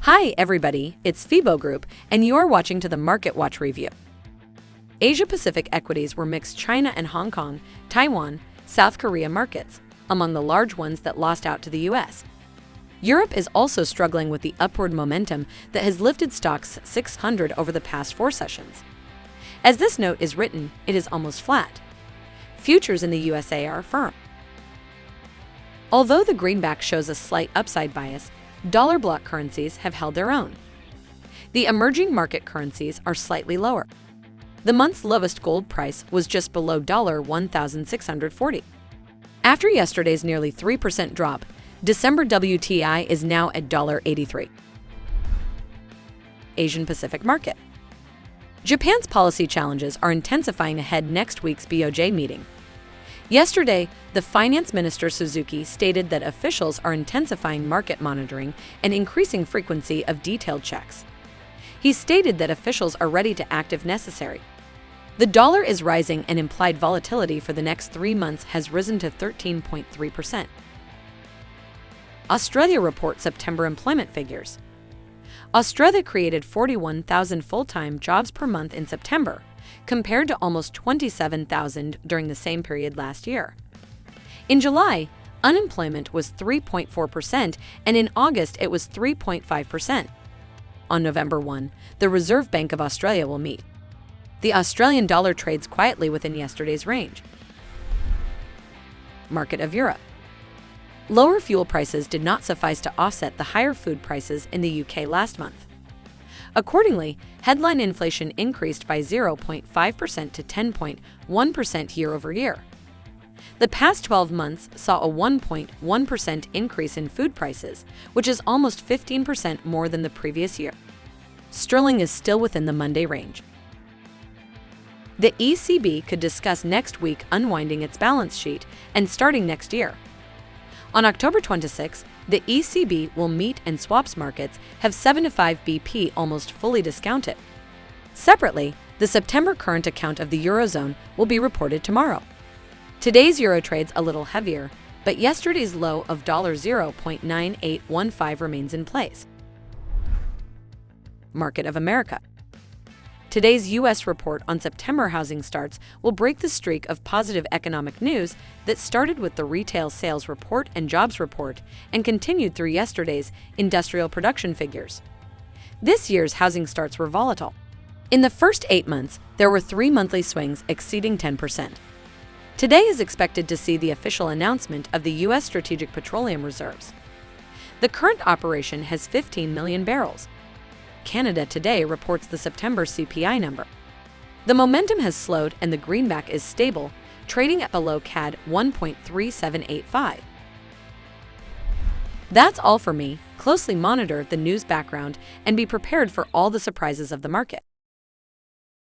Hi everybody, it's FIBO Group, and you're watching to the Market Watch Review. Asia-Pacific equities were mixed. China and Hong Kong, Taiwan, South Korea markets, among the large ones that lost out to the US. Europe is also struggling with the upward momentum that has lifted Stoxx 600 over the past 4 sessions. As this note is written, it is almost flat. Futures in the USA are firm. Although the greenback shows a slight upside bias, dollar-bloc currencies have held their own. The emerging market currencies are slightly lower. The month's lowest gold price was just below $1,640. After yesterday's nearly 3% drop, December WTI is now at $1.83. Asian Pacific market. Japan's policy challenges are intensifying ahead next week's BOJ meeting. Yesterday, the Finance Minister Suzuki stated that officials are intensifying market monitoring and increasing frequency of detailed checks. He stated that officials are ready to act if necessary. The dollar is rising and implied volatility for the next 3 months has risen to 13.3%. Australia reports September employment figures. Australia created 41,000 full-time jobs per month in September, compared to almost 27,000 during the same period last year. In July, unemployment was 3.4%, and in August it was 3.5%. On November 1, the Reserve Bank of Australia will meet. The Australian dollar trades quietly within yesterday's range. Market of Europe. Lower fuel prices did not suffice to offset the higher food prices in the UK last month. Accordingly, headline inflation increased by 0.5% to 10.1% year-over-year. The past 12 months saw a 1.1% increase in food prices, which is almost 15% more than the previous year. Sterling is still within the Monday range. The ECB could discuss next week unwinding its balance sheet and starting next year. On October 26, the ECB will meet and swaps markets have 75 BP almost fully discounted. Separately, the September current account of the Eurozone will be reported tomorrow. Today's euro trades a little heavier, but yesterday's low of $0.9815 remains in place. Market of America. Today's U.S. report on September housing starts will break the streak of positive economic news that started with the retail sales report and jobs report and continued through yesterday's industrial production figures. This year's housing starts were volatile. In the first 8 months, there were 3 monthly swings exceeding 10%. Today is expected to see the official announcement of the U.S. Strategic Petroleum Reserves. The current operation has 15 million barrels. Canada today reports the September CPI number. The momentum has slowed and the greenback is stable, trading at below CAD 1.3785. That's all for me. Closely monitor the news background and be prepared for all the surprises of the market.